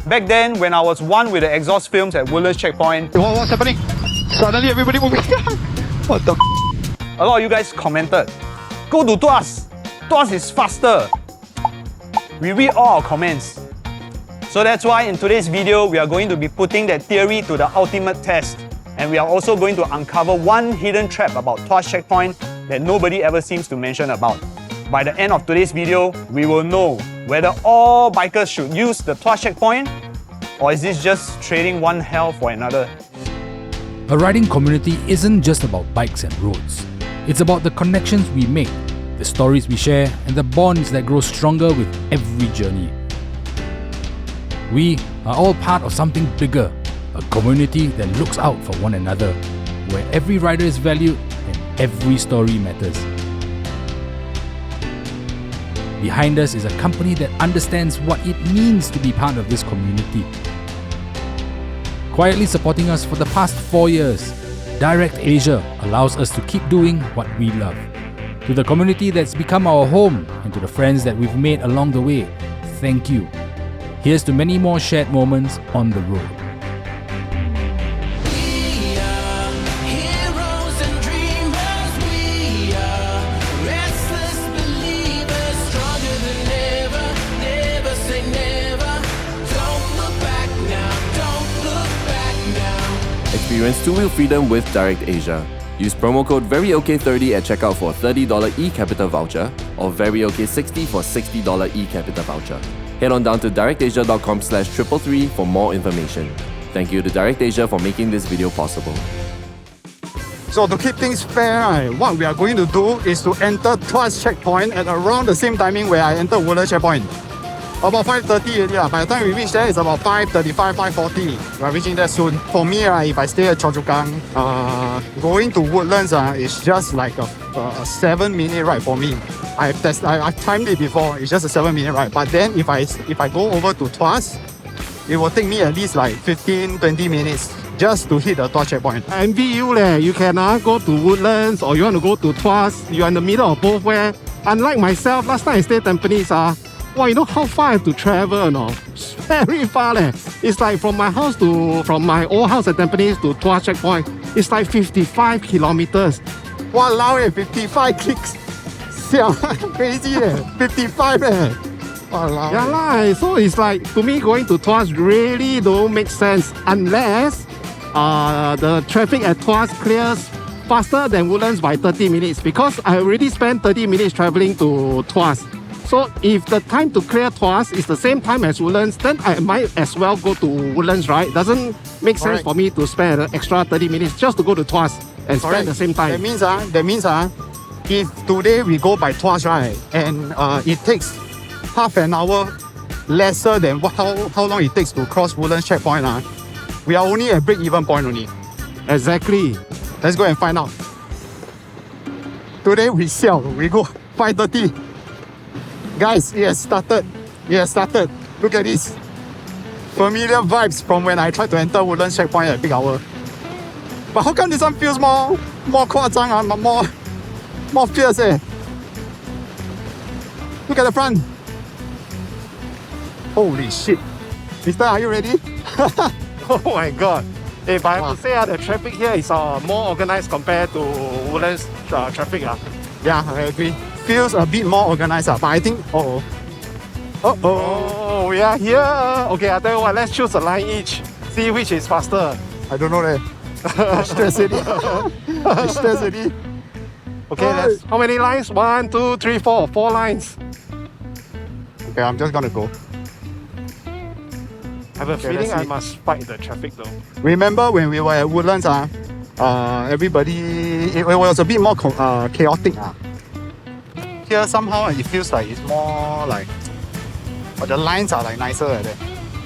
Back then, when I was one with the exhaust films at Woodlands checkpoint, What's happening? Suddenly everybody moving. What the a lot of you guys commented, go to Tuas. Tuas is faster. We read all our comments. So that's why in today's video, we are going to be putting that theory to the ultimate test. And we are also going to uncover one hidden trap about Tuas checkpoint that nobody ever seems to mention about. By the end of today's video, we will know whether all bikers should use the Tuas checkpoint, or is this just trading one hell for another? A riding community isn't just about bikes and roads. It's about the connections we make, the stories we share, and the bonds that grow stronger with every journey. We are all part of something bigger, a community that looks out for one another, where every rider is valued and every story matters. Behind us is a company that understands what it means to be part of this community. Quietly supporting us for the past 4 years, DirectAsia allows us to keep doing what we love. To the community that's become our home and to the friends that we've made along the way, thank you. Here's to many more shared moments on the road. Experience two-wheel freedom with DirectAsia. Use promo code VERYOK30 at checkout for a $30 eCapital voucher or VERYOK60 for $60 eCapital voucher. Head on down to directasia.com/333 for more information. Thank you to DirectAsia for making this video possible. So to keep things fair, right, what we are going to do is to enter Tuas checkpoint at around the same timing where I enter Woodlands checkpoint. About 5:30 already. By the time we reach there, it's about 5:35, 5:40. We are reaching there soon. For me, if I stay at Choa Chu Kang, going to Woodlands is just like a 7-minute ride for me. I've timed it before. It's just a 7-minute ride. But then if I go over to Tuas, it will take me at least like 15-20 minutes just to hit the Tuas checkpoint. I envy you leh. You can go to Woodlands or you want to go to Tuas. You're in the middle of both where. Unlike myself, last time I stayed Tampines. Wow, you know how far I have to travel or not? It's very far leh. It's like from my my old house at Tampines to Tuas checkpoint. It's like 55 kilometers. Walao 55 clicks. Crazy 55 Walao. Yeah lah. So it's like, to me, going to Tuas really don't make sense unless the traffic at Tuas clears faster than Woodlands by 30 minutes, because I already spent 30 minutes traveling to Tuas. So if the time to clear Tuas is the same time as Woodlands, then I might as well go to Woodlands, right? Doesn't make sense for me to spend an extra 30 minutes just to go to Tuas and spend the same time. That means if today we go by Tuas, right, and it takes half an hour lesser than how long it takes to cross Woodlands checkpoint, we are only at break-even point only. Exactly. Let's go and find out. Today we go 5:30. Guys, it has started. Look at this. Familiar vibes from when I tried to enter Woodlands checkpoint at peak hour. But how come this one feels more 夸张 more fierce Look at the front. Holy shit. Mister, are you ready? Oh my god. If I have to say the traffic here is more organized compared to Woodlands traffic. Yeah, I agree. Feels a bit more organized, but I think Oh, we are here. Okay, I tell you what, let's choose a line each. See which is faster. I don't know that. Stress already. Okay, how many lines? 1, 2, 3, 4. 4 lines. Okay, I'm just gonna go. I have a feeling I must fight the traffic though. Remember when we were at Woodlands, everybody, it was a bit more chaotic. Here somehow it feels like it's more like, but the lines are like nicer like that.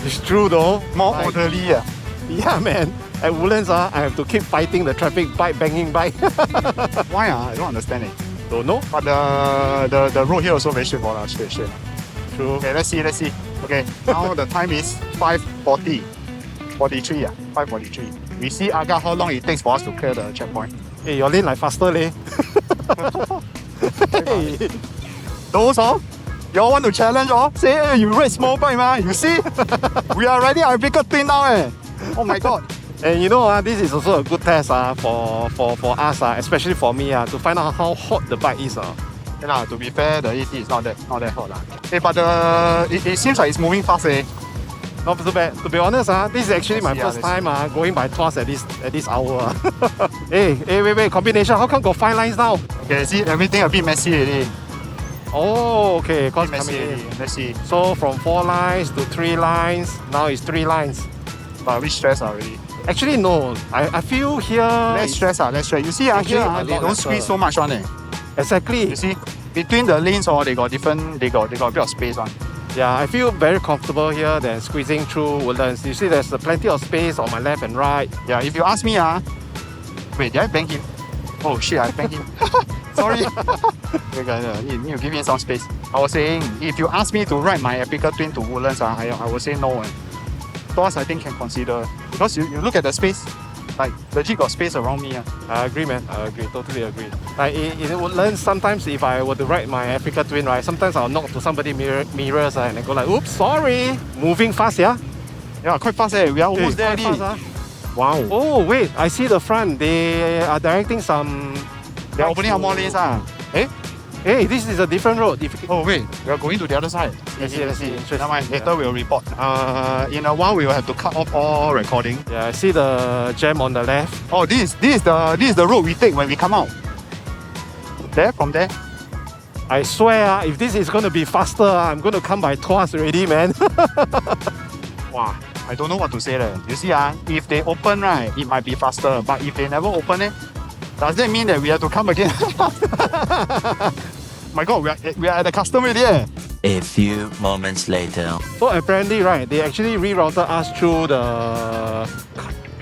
It's true though. More orderly. Yeah, man. At Woodlands, I have to keep fighting the traffic, banging by. Why? I don't understand it. Don't know. But the road here also very straightforward. Straight. True. Okay, let's see. Okay, now the time is 5:40. 43. 5:43. We see Aga how long it takes for us to clear the checkpoint. Hey, your lane like faster leh. Hey. Those Y'all want to challenge, oh? Say, hey, you rate small bike, man. You see? We are riding Africa Twin now, eh? Oh my God. And you know, this is also a good test for us, especially for me, to find out how hot the bike is. Yeah, to be fair, the 80 is not that hot. Hey, but it seems like it's moving fast, eh? Not too bad. To be honest, this is actually my first time going by Tuas at this hour. Hey, wait, combination. How come got 5 lines now? Okay, see, everything a bit messy already. Oh, okay. Cause Messy coming already. in. Let's see. So from 4 lines to 3 lines, now it's 3 lines. But we stress already. Actually, no. I feel here. Let's stress. You see, here, Actually, a they lot don't lesser. squeeze so much on it. Exactly. You see, between the lanes, they got a bit of space on. Yeah, I feel very comfortable here than squeezing through Woodlands. You see, there's plenty of space on my left and right. Yeah, if you ask me, wait, did I bang him? Oh shit, I banged him. Sorry. Wait, guys, you need to give me some space. I was saying, if you ask me to ride my Epica Twin to Woodlands, I would say no. Tuas, I think, can consider. Because you look at the space, like, legit got space around me. I agree, man. I agree. Totally agree. Like in Woodlands, sometimes if I were to ride my Africa Twin, right, sometimes I'll knock to somebody mirrors and I go like, oops, sorry. Moving fast, yeah? Yeah, quite fast, eh? We are almost there quite already. fast, Wow. Oh, wait. I see the front. They are directing some... They are opening up more lanes. Hey, this is a different road. If you... Oh, wait, we are going to the other side. Let's see. Never mind, later we'll report. In a while, we will have to cut off all recording. Yeah, I see the jam on the left. Oh, this is the road we take when we come out. There, from there. I swear, if this is going to be faster, I'm going to come by Tuas already, man. Wow, I don't know what to say there. You see, if they open, right, it might be faster. But if they never open it, does that mean that we have to come again? My God, we are at the custom already. A few moments later. So apparently, right, they actually rerouted us through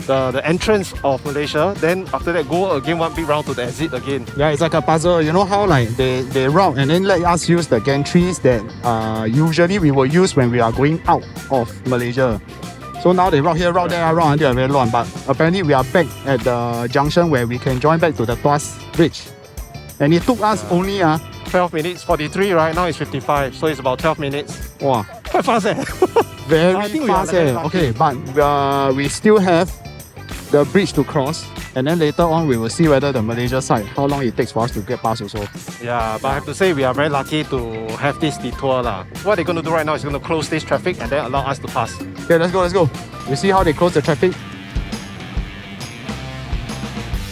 the entrance of Malaysia. Then after that, go again one big round to the exit again. Yeah, it's like a puzzle. You know how like they route and then let us use the gantries that usually we will use when we are going out of Malaysia. So now they route here, route there, route until very long. But apparently we are back at the junction where we can join back to the Tuas Bridge. And it took us only 12 minutes, 43, right? Now it's 55, so it's about 12 minutes. wow, Quite fast, eh? very I think we are fast. like that. Okay, but we still have the bridge to cross. And then later on, we will see whether the Malaysia side, how long it takes for us to get past also. Yeah, but I have to say we are very lucky to have this detour. What they're going to do right now is going to close this traffic and then allow us to pass. Okay, let's go. You see how they close the traffic?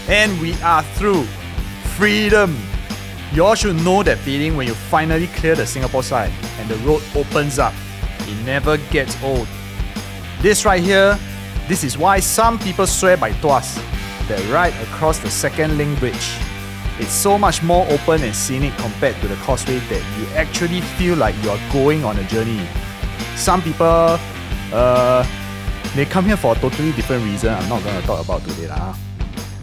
And we are through. Freedom. You all should know that feeling when you finally clear the Singapore side and the road opens up. It never gets old. This right here, this is why some people swear by Tuas, that right across the second link bridge. It's so much more open and scenic compared to the causeway that you actually feel like you are going on a journey. Some people, they come here for a totally different reason I'm not going to talk about today.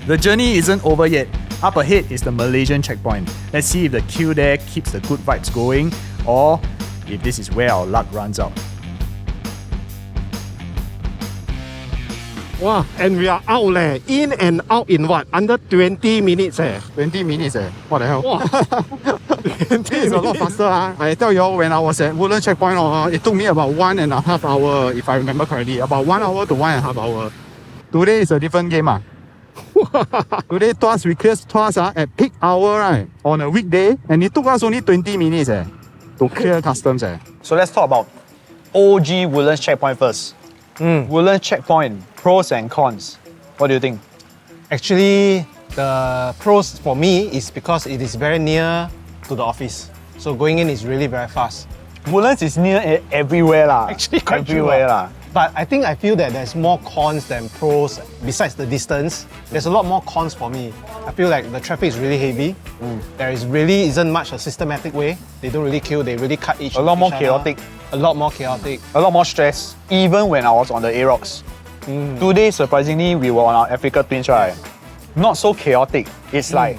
The journey isn't over yet. Up ahead is the Malaysian checkpoint. Let's see if the queue there keeps the good vibes going or if this is where our luck runs out. Wow, and we are out leh. In and out in what? Under 20 minutes eh. 20 minutes What the hell? Wow. This is a lot faster. I tell you all, when I was at Woodlands checkpoint, it took me about 1.5 hours, if I remember correctly. About 1 hour to 1.5 hours. Today is a different game. Today, we cleared Tuas at peak hour, right? On a weekday, and it took us only 20 minutes to clear customs. So let's talk about OG Woodlands checkpoint first. Woodlands checkpoint, pros and cons. What do you think? Actually, the pros for me is because it is very near to the office. So going in is really very fast. Woodlands is near everywhere lah. Actually quite true everywhere lah. But I feel that there's more cons than pros. Besides the distance, there's a lot more cons for me. I feel like the traffic is really heavy. There really isn't much a systematic way. They don't really queue, they really cut each A lot more each other. chaotic. A lot more chaotic. A lot more stress, even when I was on the A-Rocks. Today, surprisingly, we were on our Africa Twins, right? Not so chaotic. It's like,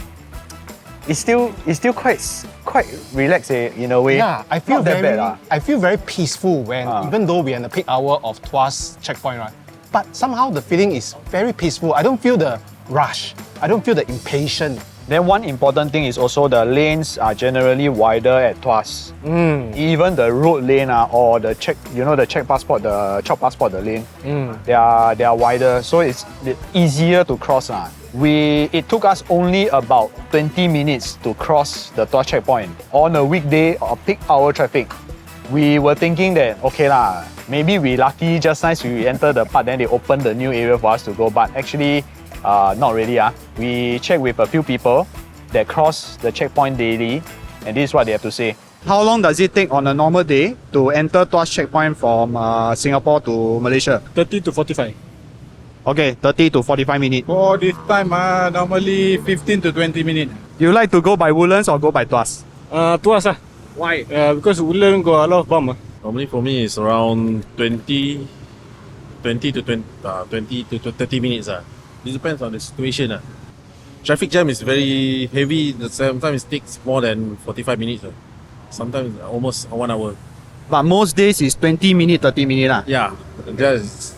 it's still quite relaxed in a way. Yeah, I feel Not that very, bad. I feel very peaceful when, even though we're in the peak hour of Tuas checkpoint, right? But somehow the feeling is very peaceful. I don't feel the rush. I don't feel the impatience Then one important thing is also the lanes are generally wider at Tuas. Even the road lane or the check, the check passport, the chop passport, the lane, they are wider, so it's easier to cross. It took us only about 20 minutes to cross the Tuas checkpoint on a weekday or peak hour traffic. We were thinking that okay lah, maybe we lucky just nice we enter the part, then they open the new area for us to go, but actually not really. We checked with a few people that cross the checkpoint daily, and this is what they have to say. How long does it take on a normal day to enter Tuas checkpoint from Singapore to Malaysia? 30 to 45. Okay, 30 to 45 minutes. For this time, normally 15 to 20 minutes. You like to go by Woodlands or go by Tuas? Tuas ah. Why? Because Woodlands got a lot of bump. Normally for me it's around 20 to 30 minutes. It depends on the situation. Traffic jam is very heavy. Sometimes it takes more than 45 minutes. Sometimes almost 1 hour. But most days is 20 minutes, 30 minutes. Yeah, that's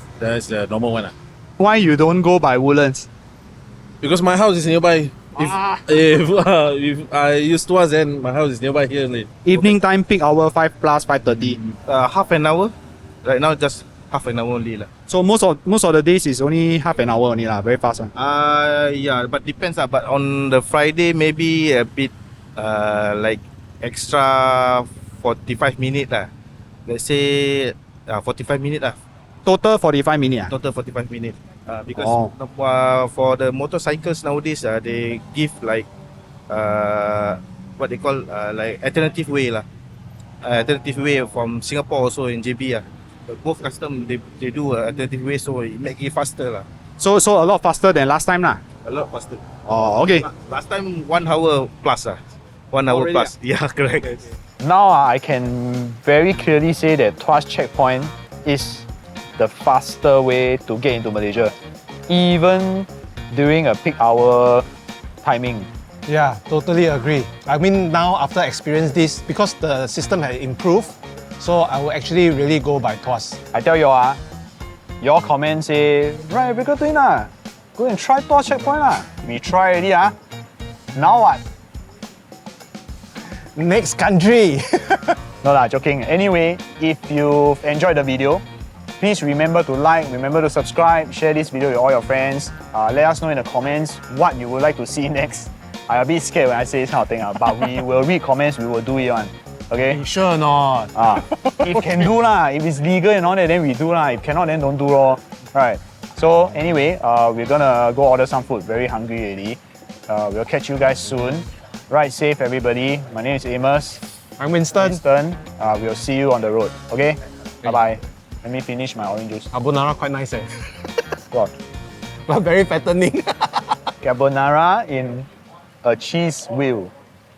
the normal one. Why you don't go by Woodlands? Because my house is nearby. If I use Tuas, then my house is nearby here. Evening time peak hour 5 plus 5:30. Half an hour. Right now just half an hour only. So most of the days is only half an hour only very fast. Yeah, but depends. But on the Friday maybe a bit like extra 45 minutes. Let's say 45 minutes. Total 45 minutes. Total 45 minutes. Because for the motorcycles nowadays, they give like what they call like alternative way alternative way from Singapore also in JB. Both custom they do alternative way, so it make it faster . So a lot faster than last time . A lot faster. Oh, okay. Last time 1 hour plus 1 hour really? plus. Yeah, correct. Now I can very clearly say that Tuas checkpoint is the faster way to get into Malaysia, even during a peak hour timing. Yeah, totally agree. I mean, now after experience this, because the system has improved, so I will actually really go by Tuas. I tell you your comments say, right, we go to go and try Tuas checkpoint . We try already . Now what? Next country. No lah, joking. Anyway, if you've enjoyed the video, please remember to like, remember to subscribe, share this video with all your friends. Let us know in the comments what you would like to see next. I'm a bit scared when I say this kind of thing, but we will read comments, we will do it . Okay? You sure or not? If can do if it's legal and all that, then we do . If cannot, then don't do . Right. So anyway, we're gonna go order some food. Very hungry already. We'll catch you guys soon. Ride safe, everybody. My name is Amos. I'm Winston. We'll see you on the road. Okay? Bye-bye. Let me finish my orange juice. Carbonara quite nice God. but very fattening. Carbonara in a cheese wheel.